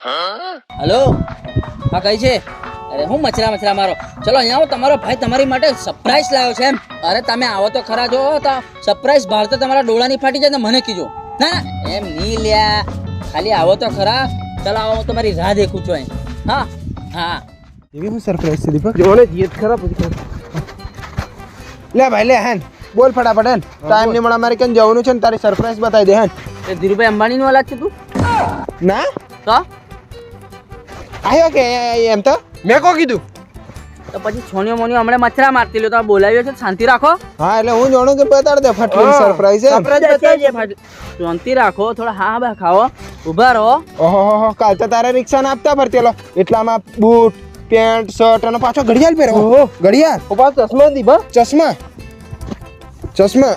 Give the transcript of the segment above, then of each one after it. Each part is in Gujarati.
हेलो हाँ कही છે અરે હું મચરા મારો ચલો અહીંયા આવો તમારો ભાઈ તમારી માટે સરપ્રાઈઝ લાવ્યો છે એમ અરે તમે આવો તો ખરા જો તો સરપ્રાઈઝ બહાર તો તમારા ડોળાની ફાટી જાય ને મને કીજો ના એમ નહીં લ્યા ખાલી આવો તો ખરા ચલો આવો હું તમારી રાહ દેખું છું અહીં હા હા એવી હું સરપ્રાઈઝ છે દીપક જોને જીત ખરા પછી લે ભાઈ લે હેન બોલ ફટાફટ હેન ટાઈમ નહીં મળે મારે કેમ જવાનું છે ને તારી સરપ્રાઈઝ બતાવી દે હેન એ ધીરુભાઈ અંબાણીનો અલગ છે તું ના તો આવ્યો કે એમ તો મેં કો કીધું તો પછી છોનિયો મોનિયો હમણાં મચરા મારતી લ્યો તો બોલાવ્યો છે શાંતિ રાખો હા એટલે હું જાણું કે બતાડ દે ફટલી સરપ્રાઈઝ છે શાંતિ રાખો થોડા હા હા ખાઓ ઊભા રહો ઓહો કાલ તો તારે રિક્ષા ના આપતા ફરતેલો એટલામાં બૂટ પેન્ટ શર્ટ અને પાછો ઘડિયાળ પહેરો ઘડિયાળ પાછો ચશ્મા દીબા ચશ્મા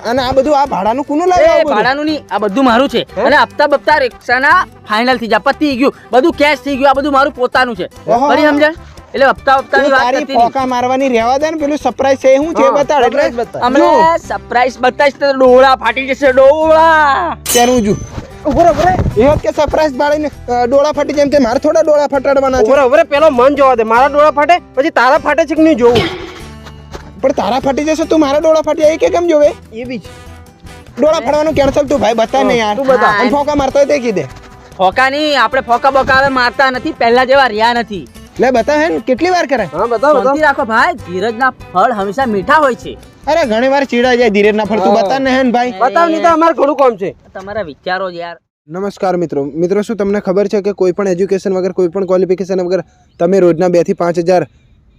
અને આ બધું આ ભાડાનું કોનું લાવ્યો એ ભાડાનું નહીં આ બધું મારું છે અને હપ્તા બપ્તા રિક્ષાના ફાઇનલ થઈ ગયા પતી ગયું બધું કેશ થઈ ગયું આ બધું મારું પોતાનું છે ફરી સમજાય એટલે હપ્તાની વાત તારી કરતી ફોકા મારવાની રહેવા દે ને પેલું સરપ્રાઈઝ છે હું છે બતાડ એટલે અમને સરપ્રાઈઝ બતાવીશ તો ડોળા ફાટી જશે ડોળા તેનું જો ઉભરે એ કે સરપ્રાઈઝ બાળીને ડોળા ફાટી જેમ કે મારે થોડા ડોળા ફટાડવાના છે ઉભરે પેલો મન જોવા દે મારા ડોળા ફાટે પછી તારા ફાટે છે કે નહીં જોવું પણ તારા ફાટી જશે તું મારા ડોળા ફાટી આવી કે કેમ જોવે એ બી ડોળા ફાડવાનું કેન્સલ તું ભાઈ બતા ને યાર તું બતા. અને ફોકા મારતો હોય તે કીધે ફોકા નહીં આપણે ફોકા બોકા હવે મારતા નથી પહેલા જેવા રહ્યા નથી લે બતા હે કેટલી વાર કરે હા બતાવો શાંતિ રાખો ભાઈ ધીરજના ફળ હંમેશા મીઠા હોય છે અરે ઘણી વાર ચીડા જાય ધીરે ના ફરતું બતા ને હે ભાઈ બતાવ નહીં તો અમારે ઘણું કામ છે તમારા વિચારો જ યાર નમસ્કાર મિત્રો શું તમને ખબર છે કે કોઈ પણ એજ્યુકેશન વગર કોઈ પણ ક્વોલિફિકેશન વગર તમે રોજના 2 થી 5,000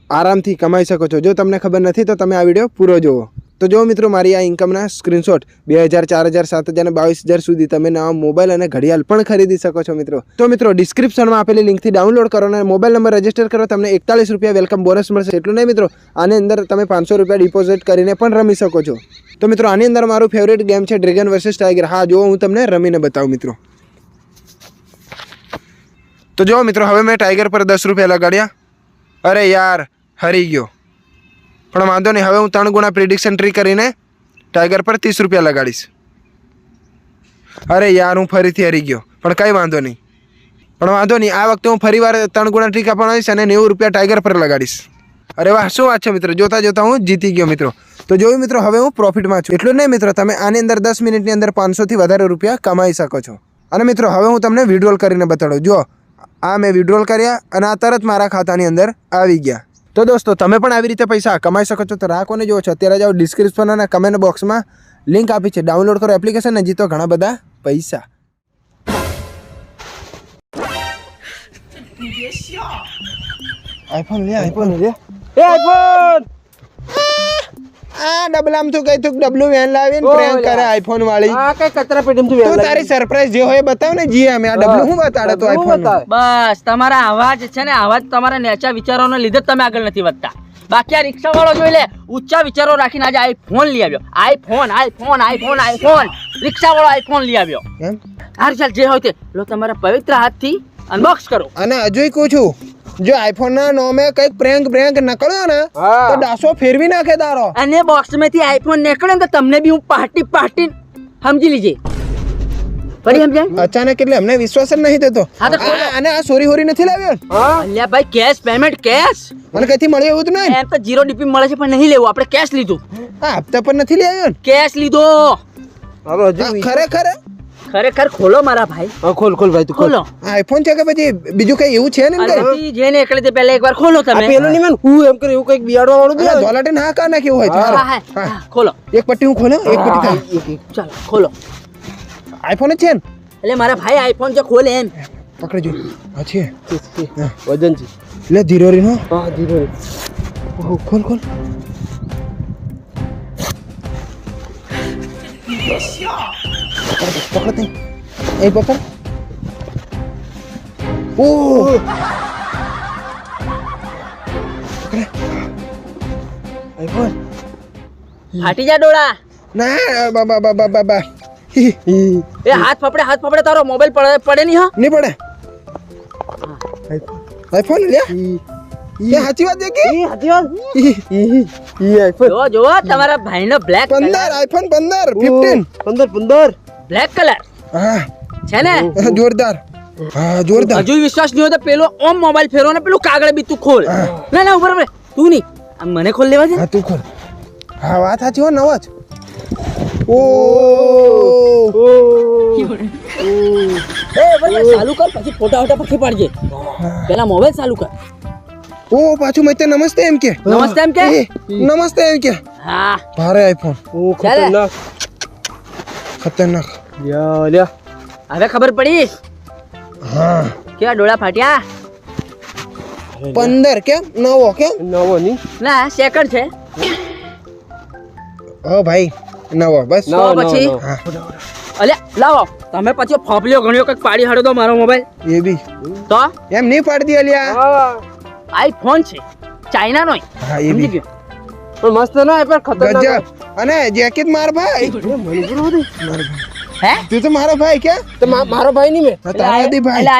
આરામથી કમાઈ શકો છો જો તમને ખબર નથી તો તમે આ વિડીયો પૂરો જુઓ તો જો મિત્રો મારી આ ઇન્કમના સ્ક્રીનશોટ 2,000 4,000 7,000 અને 22,000 સુધી તમે નવા મોબાઈલ અને ઘડિયાળ પણ ખરીદી શકો છો મિત્રો તો મિત્રો ડિસ્ક્રિપ્શનમાં આપેલી લિંકથી ડાઉનલોડ કરો અને મોબાઈલ નંબર રજીસ્ટર કરો તમને 41 રૂપિયા વેલકમ બોનસ મળશે એટલું નહીં મિત્રો આની અંદર તમે 500 રૂપિયા ડિપોઝિટ કરીને પણ રમી શકો છો તો મિત્રો આની અંદર મારું ફેવરેટ ગેમ છે ડ્રેગન વર્સિસ ટાઈગર હા જો હું તમને રમીને બતાવું મિત્રો તો જો મિત્રો હવે મેં ટાઈગર પર 10 રૂપિયા લગાડ્યા અરે યાર હરી ગયો પણ વાંધો નહીં હવે હું 3 ગુણા પ્રિડિક્શન ટ્રી કરીને ટાઈગર પર 30 રૂપિયા લગાડીશ અરે યાર હું ફરીથી હરી ગયો પણ કંઈ વાંધો નહીં આ વખતે હું ફરી વાર 3 ગુણા ટ્રી કાપવાના અને 90 રૂપિયા ટાઈગર પર લગાડીશ અરે વાહ શું વાત છે મિત્રો જોતા હું જીતી ગયો મિત્રો તો જોયું મિત્રો હવે હું પ્રોફિટમાં છું એટલું નહીં મિત્રો તમે આની અંદર 10 મિનિટની અંદર 500 થી વધારે રૂપિયા કમાઈ શકો છો અને મિત્રો હવે હું તમને વિડ્રોલ કરીને બતાડું જો આ મેં વિડ્રોલ કર્યા અને આ તરત મારા ખાતાની અંદર આવી ગયા તો દોસ્તો તમે પણ આવી રીતે પૈસા કમાઈ શકો છો તો રાહ કોને જોવો છો અત્યારે જાઓ ડિસ્ક્રિપ્શન અને કમેન્ટ બોક્સમાં લિંક આપી છે ડાઉનલોડ કરો એપ્લિકેશન ને જીતો ઘણા બધા પૈસા આઈફોન લે એ આઈફોન આ ડબલામ તું કઈ તું ડબલું વેન લાવીને પ્રેન્ક કરે આઈફોન વાળી આ કઈ કચરા પેટીમાં તું તો તારી સરપ્રાઈઝ જે હોય બતાવ ને જી અમે આ ડબલું હું બતાડે તો આઈફોન બસ તમારા અવાજ છે ને અવાજ તમારા નેચા વિચારોને લીધે જ તમે આગળ નથી વધતા બાકી આ રિક્ષા વાળો જોઈ લે ઊંચા વિચારો રાખીને આજે આઈફોન લઈ આવ્યો આઈફોન રિક્ષા વાળો આઈફોન લઈ આવ્યો એમ હાર ચાલ જે હોય તે લો તમારા પવિત્ર હાથથી અનબોક્સ કરો અને હજુય કહું છું જો આઈફોન ના નોમે કઈક પ્રેન્ક નકળ્યો ને તો ડાસો ફેરવી નાખે તારો અને બોક્સ માંથી આઈફોન નીકળે ને તો તમને બી હું પાર્ટી સમજી લીજે ફરી સમજાય અચાનક એટલે અમને વિશ્વાસ જ નહીં થતો હા તો ખોલો. અને આ સોરી નથી લાવ્યો અલ્યા ભાઈ કેશ પેમેન્ટ કેશ મને કઈથી મળ્યું એવું તો નહીં એમ તો 0 ડીપી મળે છે પણ નહીં લેવું આપણે કેશ લીધું આ હપ્તા પર નથી લાવ્યો ને કેશ લીધો હવે હજુ ખરેખર ખોલો મારા ભાઈ ખોલ ભાઈ તું ખોલો આઈફોન છે કે પછી બીજું કઈ એવું છે ને કઈ અરેથી જે નીકળે તે પહેલા એકવાર ખોલો આ તમે પેલો નહીં મેં હું એમ કરે એવું કઈક બિયાડવા વાળું બી ધોલાટે ના કા નાખ્યું હોય તો હા, હાલો. હા, હા, ખોલો એક પટ્ટી હું ખોલ્યો એક પટ્ટી થાય ચાલો ખોલો આઈફોન જ છે ને એટલે મારા ભાઈ આઈફોન જે ખોલે એમ પકડજો હા છે વજન છે લે ધીરો રીનો હા ધીરે ઓહો ખોલ પકડ એ પકડ ઓ આઈફોન ફાટી જા ડોળા ના બાબા એ હાથ પકડે તારો મોબાઈલ પડે નહીં હા નહીં પડે આઈફોન લે એ સાચી વાત છે કે હાથી વાત આઈફોન જો તમારા ભાઈનો બ્લેક 15 આઈફોન 15 15 15 બ્લેક કલર હા છે ને જોરદાર હા જોરદાર. હજુ વિશ્વાસ નહીં હોય તો પેલો ઓમ મોબાઈલ ફેરવો ને પેલું કાગળ બી તું ખોલ. ના ના ઉપર તું નહીં આ મને ખોલ લેવા છે. હા તું ખોલ. હા વાત સાચી હો નવો જ. ઓ એ બરાબર ચાલુ કર પછી ફોટા વોટા પછી પાડજે. પેલા મોબાઈલ ચાલુ કર. ઓ પાછું મેં તે નમસ્તે એમ કે. નમસ્તે એમ કે. એ, નમસ્તે એમ કે. હા ભારે આઈફોન. ઓ ખતરનાક. ખતરનાક. લ્યા લ્યા. હવે ખબર પડી હા કેવા ડોળા ફાટ્યા. 15 કેમ નવો કેમ. નવો નહીં. ના સેકન્ડ છે ઓ ભાઈ નવો બસ. તો પછી હા અલ્યા લાવો તમે પછી ફોપલીઓ ઘણ્યો કંઈક પાડી હાડો તો મારો મોબાઈલ એ બી તો એમ નહીં પાડી દી અલ્યા. હા આઈફોન છે ચાઇના નો હા એ સમજી બી ગયો. પણ મસ્ત ના એ પણ ખતરનાક. ગજબ. અને જેકેટ માર ભાઈ. હે તું તો મારો ભાઈ કે. તો મારો ભાઈ નહીં મેં. તારા દી ભાઈ. એટલે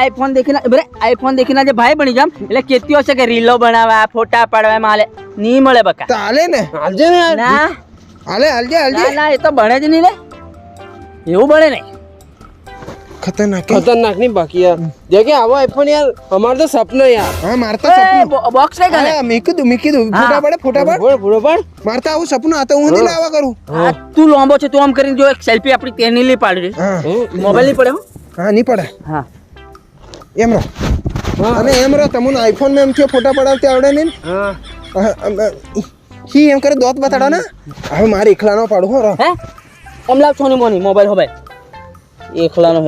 આઈફોન દેખીને જે ભાઈ બની જામ એટલે કેતી હશે કે રીલો બનાવવા ફોટા પાડવા એમાં હાલે નહીં મળે બકા. તો હાલે ને. હાલજે ને યાર. ના હાલે હાલજે ના હાલજે. ના એ તો બને જ નહીં લે એવું બને નહીં. ખતરનાક કે. ખતરનાક નહીં બાકી યાર. જે કે આવો આઈફોન યાર અમાર તો સપનું યાર. હા મારતા સપનું. બોક્સ રે ગણે હા મેં કીધું હા. ફોટા પાડ. બોલ બોલો પણ. મારતા આવું સપનું આ તો હું નહીં લાવા કરું. તું લોંબો છે તું આમ કરીને જો એક સેલ્ફી આપણી તેની લઈ પાડી હા મોબાઈલ નહીં પડે હો. હા નહીં પડે હા એમ રહો. અને એમ રહો તમને આઈફોન માં એમ થયો ફોટા પડાવતી આવડે નહીં. હા હી એમ કરે દોત બતાડો ને. હવે મારે એકલાનો પાડું હો રહો. હે ઓમ લાવ છોની મોની મોબાઈલ હો ભાઈ એકલાનો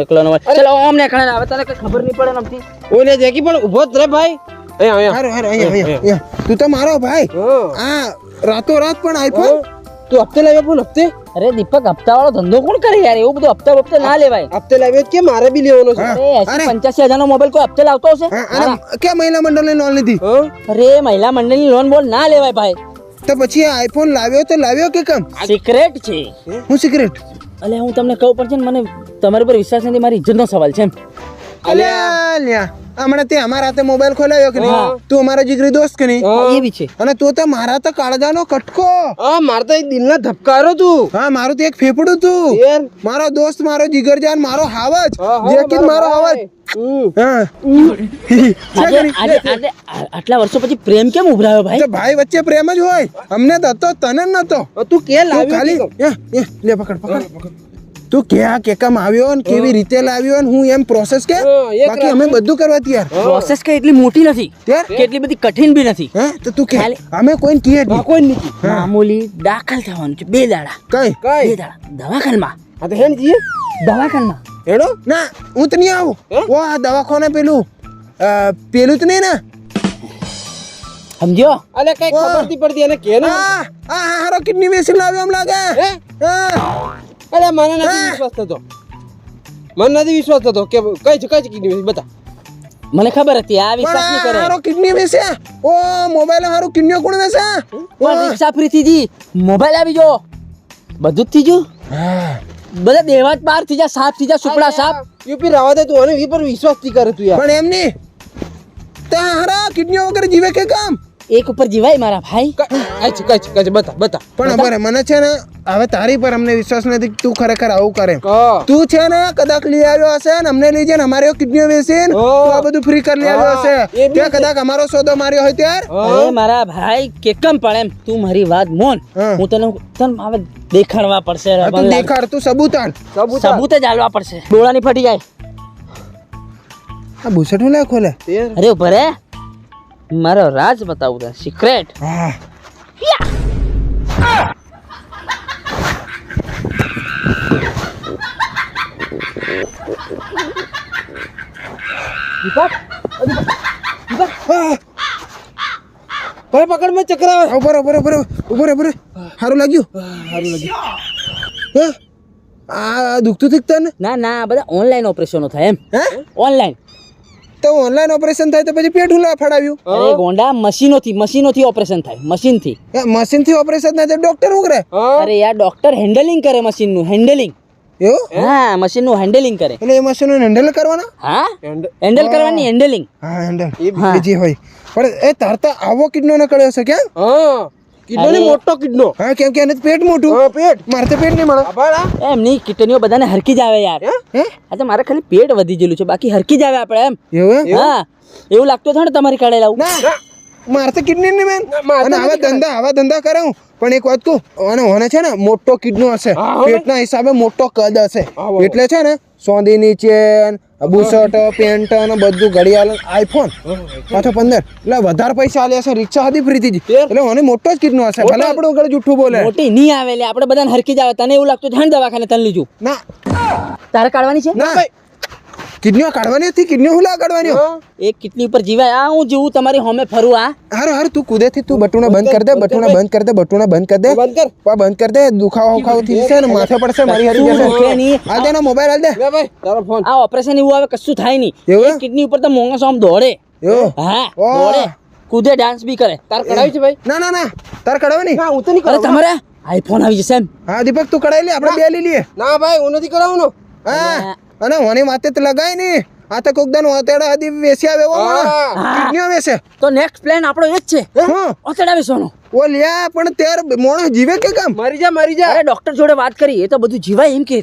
ચલો ઓમ ને ખણે આવે તને કઈ ખબર નહીં પડે નમતી. ઓલે જેકી પણ ઊભો જ રે ભાઈ. અહીંયા હારો હારો અહીંયા. તું તો મારો ભાઈ. આ રાતો રાત પણ આઈફોન. તું હપ્તે લાવ્યો પણ હપ્તે. અરે દીપક હપ્તા વાળો ધંધો કોણ કરે યાર એવું બધું હપ્તા ના લેવાય. હપ્તે લાવ્યો જ કે મારે બી લેવાનો છે. હા. અરે 80-85 હજાર નો મોબાઈલ કોઈ હપ્તે લાવતો હશે. અને કે મહિલા મંડળની લોન લીધી. હા અરે મહિલા મંડળની લોન બોલ ના લેવાય ભાઈ. તો પછી આ આઈફોન લાવ્યો તો લાવ્યો કે કેમ. સિક્રેટ છે. હું સિક્રેટ. અલે હું તમને કહું પણ છે ને મને તમારી પર વિશ્વાસ નથી મારી ઇજ્જતનો સવાલ છે એમ. અલ્યા લ્યા હમણાં તે અમારા હાથે મોબાઈલ ખોલાવ્યો કે નહીં. તું અમારો જીગરી દોસ્ત કે નહીં. એ બી છે. અને તું તો મારા તો કાળજાનો કટકો. હા માર તો એક દિલના ધબકારો તું. હા મારું તો એક ફેફડું તું. યાર મારો દોસ્ત મારો જીગરજાન મારો હાવજ. હા, હા, જેકીન મારો હાવજ. હા આજે આટલા વર્ષો પછી પ્રેમ કેમ ઉભરાયો ભાઈ. તો ભાઈ વચ્ચે પ્રેમ જ હોય. અમને તો હતો તને જ નતો. તું કે તું લાવ્યો ખાલી લે પકડ. તું ક્યાં કેકમ આવ્યો ને કેવી રીતે લાવ્યો ને હું એમ પ્રોસેસ કે બાકી અમે બધું કરવા તૈયાર. પ્રોસેસ કઈ એટલી મોટી નથી ત્યાર કે એટલી બધી કઠિન બી નથી. હે તો તું કે ખાલી- અમે કોઈને કીએ જ નહીં. કોઈ નથી. મામૂલી દાખલ થવાનું છે 2 દાડા. કઈ 2 દાડા દવાખાનામાં. આ તો હેન જીએ દવાખાનામાં હેડો. ના હું તો નહીં આવું. ઓ આ દવાખાને પેલું પેલું તો નહીં ને. સમજ્યો. અલે કઈ ખબર નથી પડતી એને કે ને. આ આ હારો કિડની વેસી લાવ્યો એમ લાગે. હે? હા અલે મને નથી વિશ્વાસ થતો. મને નથી વિશ્વાસ થતો કે કઈ છે કીધી બતા. મને ખબર હતી આ પણ વિશ્વાસ નહીં આ કરે. હારો કિડની વેસે. ઓ મોબાઈલ હારો કિડનીઓ કોણ વેસે. પણ રિક્ષા ફ્રી થઈ જી મોબાઈલ આવી જો બધું જ થઈ ગયું. હા બધા દેવા જ બહાર થઈ જા સાફ થઈ જા સુપડા સાફ. યુપી રાવા દે તું અને એ પર વિશ્વાસ થી કરે તું યાર. પણ એમ નહીં ત્યાં હારા કિડનીઓ વગર જીવે કે કામ. એક ઉપર જીવાય મારા ભાઈ. કઈ છે બતા. પણ અમારે મને છે ને હવે તારી પર અમને વિશ્વાસ નથી કે તું ખરેખર આવું કરે. હા તું છે ને કદાચ લઈ આવ્યો હશે ને અમને લઈ જાય ને અમારે કિડનીઓ વેચી ને ઓહ. તું આ બધું ફ્રી કરી લઈ આવ્યો હા, હશે. એ બી ત્યાં કદાચ અમારો સોદો માર્યો હોય ત્યાર. અરે મારા ભાઈ કેકમ પણ એમ તું મારી વાત મોન. હા. હું તને હવે દેખાડવા પડશે આ તું દેખાડ તું સબૂત આણ. સબૂત જ હાલવા પડશે. ડોળાની ફટી જાય. આ બુસટ હું લે ખોલે. અરે ઉભા રે મારો રાજ બતાવું તને સિક્રેટ. હા દીપક હા. ભાઈ પકડ મેં ચક્ર આવે. ઉભો રે સારું લાગ્યું. હે આ દુખતું થીક તને. ના ના બધા ઓનલાઈન ઓપરેશનો થાય એમ. હે ઓનલાઈન. તો ઓનલાઈન ઓપરેશન થાય તો પછી પેટ હું ફડાવ્યું. અરે ગોંડા મશીનોથી ઓપરેશન થાય મશીનથી. મશીન થી ઓપરેશન થાય તો ડોક્ટર શું કરે. અરે યાર ડોક્ટર હેન્ડલિંગ કરે મશીનનું હેન્ડલિંગ. એવું હા મશીનનું હેન્ડલિંગ કરે. એટલે એ મશીન હેન્ડલ કરવાના. હા હેન્ડલ કરવાની હેન્ડલિંગ. હા હેન્ડલ હા. જે હોય પણ એ તારતા આવો કિડનો ન કળ્યો છે કેમ. હા કિડનો ને મોટો કિડનો. હા કેમ કે એને તો પેટ મોટું. હા પેટ. મારે તો પેટ નહીં મળે. આભાર. એમ નહીં કિટનીઓ બધાને હરકી જ આવે યાર હે આ તો મારે ખાલી પેટ વધી ગયેલું છે બાકી હરકી જ આવે આપણે એમ એવું એમ? હા એવું લાગતું છે ને તમારી કાઢે લાવું ના મારે તો કિડની નહીં બેન. મારે તો અને આવા ધંધા કરાવું પણ એક વાત કહું ઓને છે ને મોટો કિડનો હશે હા, હવે. પેટના હિસાબે મોટો કદ હશે હા, હવે. એટલે છે ને સોંદીની ચેન બુશર્ટ પેન્ટ અને બધું ઘડિયાળ આઈફોન પાછો 15 એટલે વધારે પૈસા આલ્યા છે રિક્ષા હતી ફ્રીથી જ એટલે મને મોટો જ કિડનો હશે ભલે આપણે આગળ જૂઠું બોલે મોટી નહીં આવે એટલે આપણે બધાને હરકી જ આવે તને એવું લાગતું છે ને દવાખાને તને લીધું ના તારે કાઢવાની છે ના કિડનીઓ કાઢવાની હતી કિડનીઓ હું લા કાઢવાની એક કિડની ઉપર જીવાય આ હું જીવું તમારી હોમે ફરું આ હારું તું કુદેથી તું બટુણા બંધ કર દે બટુણા બંધ કર દે બટુણા બંધ કર દે બંધ કર. બંધ કર દે દુખાવો થઈ જશે ને માથે પડશે મારી હારી કશું દુખે જશે નહીં. હાલ દે મોબાઈલ હાલ દે લે ભાઈ તારો ફોન. આ ઓપરેશન એવું આવે કશું થાય નહીં એવું? એક કિડની ઉપર તો મોંઘા સોમ દોડે એવું હા ઓહ. દોડે કૂદે ડાન્સ બી કરે તાર કઢાવી છે ભાઈ. ના તાર કઢાવવાની ના હું તો નહીં અરે કરાવું. તમારે આઈફોન આવી જશે એમ હા દીપક તું કઢાઈ લે આપણે બે લઈ લઈએ ના ભાઈ હું નથી કરાવવાનો. હા અને હોની માથે તો લગાય નહીં આ તો કોક દન ઓતેડા હદી વેસી આવે એવો હા. કિડનીઓ વેસે તો નેક્સ્ટ પ્લાન આપણો એ જ છે હા ઓતડા વિશોનો ઓ લ્યા પણ તેર મોણસ જીવે કે કામ મરી જા. અરે ડોક્ટર જોડે વાત કરી એ તો બધું જીવાય એમ કે હે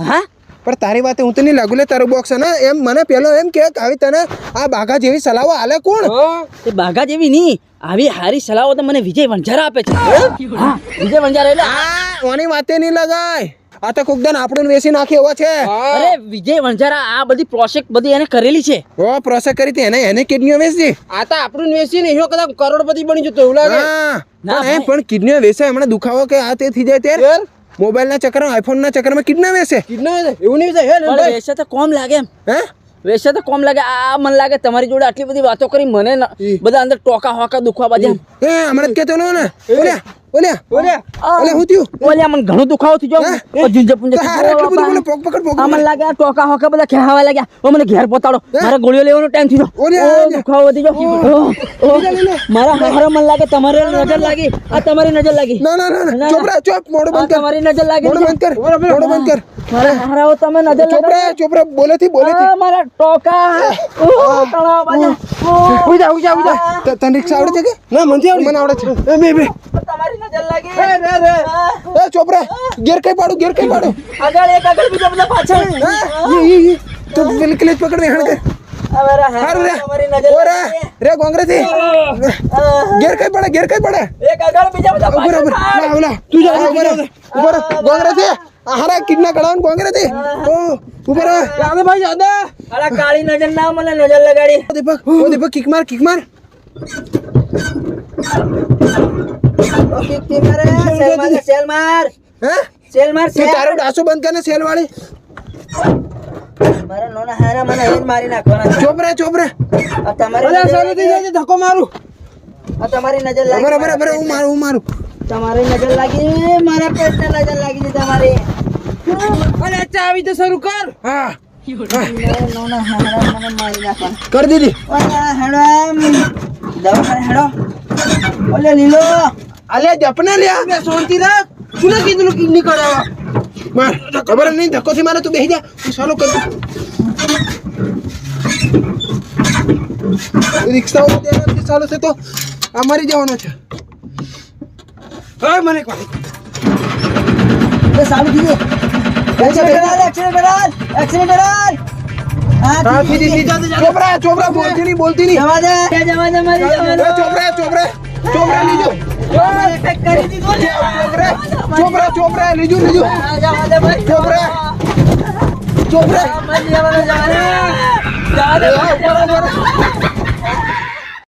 હા પણ તારી વાતે હું તો નહીં લાગુ લે તારું બોક્સ ને એમ મને પેલો એમ કે આવી તને આ બાઘા જેવી સલાહો આલે કોણ હા. એ બાઘા જેવી નહીં આવી હારી સલાહો તો મને વિજય વંજારા આપે છે હા વિજય વંજારા એટલે આ ઓની વાતે નહીં લગાય આ તો કોક દન આપણને વેસી નાખે એવો છે હા. અરે વિજય વંજારા આ બધી પ્રોજેક્ટ બધી એને કરેલી છે ઓ પ્રોસેસ કરી હતી એને કિડનીઓ વેચી આ તો આપણું વેચી ને એનો કદાચ કરોડપતિ બની જતો એવું લાગે. હા ના પણ એમ પણ કિડનીઓ વેચે હમણાં દુખાવો કે આ તે થઈ જાય ત્યારે યાર મોબાઈલ ના ચક્કરમાં આઈફોન ના ચક્કરમાં કિડની વેચે કિડનો એવું નહીં થાય. હે પણ ભાઈ વેસે તો કોમ લાગે એમ હે વેસે તો કોમ લાગે આ મને લાગે તમારી જોડે આટલી બધી વાતો કરી મને બધા અંદર ટોકા હોકા દુખવા બાજે એ હમણાં જ કહેતો નો ને ઓલ્યા ઓલે ઓલે હું થયું ઓલ્યા મને ઘણો દુખાવો થઈ ગયો ઓ જીંજે પુંજે તો હારે એટલું બધું બોલે પોક પકડ પોક આ મને લાગે આ ટોકા હોકા બધા ખેહાવા લાગ્યા ઓ મને ઘેર પહોંચાડો મારે ગોળીઓ લેવાનો ટાઈમ થઈ ગયો ઓલે, ઓ ઓલે. દુખાવો વધી ગયો મારા હારે મને લાગે તમારે નજર લાગી આ તમારી નજર લાગી ના ચોપરા ચોપ મોઢું આ બંધ કર તમારી નજર લાગી મોઢું બંધ કર મોઢું બંધ કર મારા હારાઓ તમે નજર ચોપરા બોલેથી આ મારા ટોકા ઓ તળાવ બાજુ ઉજા તને રિક્ષા આવડે છે કે ના મને મને આવડે છે એ બે તમારી નજર લાગી એ ચોપરા ગેર કઈ પાડું આગળ એક આગળ બીજા બધા પાછળ ઈ તો પેલી ક્લિચ પકડ ને હણ કર અમારા હારું રે તમારી નજર ઓરે રે કોંગ્રેસી ગેર કઈ પડે એક આગળ બીજા બધા ઉપર પાછળ ના તું જા ઉપર કોંગ્રેસી હારા કિડના કઢાવન કોંગ્રેસી ઓ ઉપર યાદ ભાઈ યાદ. અલા કાળી નજર ના મને નજર લગાડી દીપક કિક માર સેલ માર હે સેલ માર તું તારો ડાસો બંધ કર ને સેલ વાળી મારા નોના હારા મને એ જ મારી નાખવાના ચોપરા આ તમારી અરે નજર સાલું થઈ લાગી. જાય ધક્કો મારું. આ તમારી નજર લાગી બરાબર હું મારું તમારી નજર લાગી મારા પેટને નજર લાગી છે તમારી અરે ચાવી તો શરૂ કર. હા મારા નોના હારા મને મારી નાખવાના કર દીધી ઓલા હેડો એમ દવાખાને હેડો ઓલે લીલો અલે જપના લ્યા બે શાંતિ રાખ. તું ને કીધું કિડની કરાવવા. માર ખબર નહીં ધક્કોથી મારે તું બેસી જા તું ચાલુ કર રિક્ષાઓ તેનાથી ચાલુ છે તો અમારી જવાનો છે હા મને કોઈ એ સાલું કીધું એક્સિડન્ટ કરાલ હા સીધી ચોપરા બોલતી નહીં જવા દે મારી ચોપરા લીજો કરી દીધું ને ચોપરા લીજો જવા દે ભાઈ ચોપરા જવા દે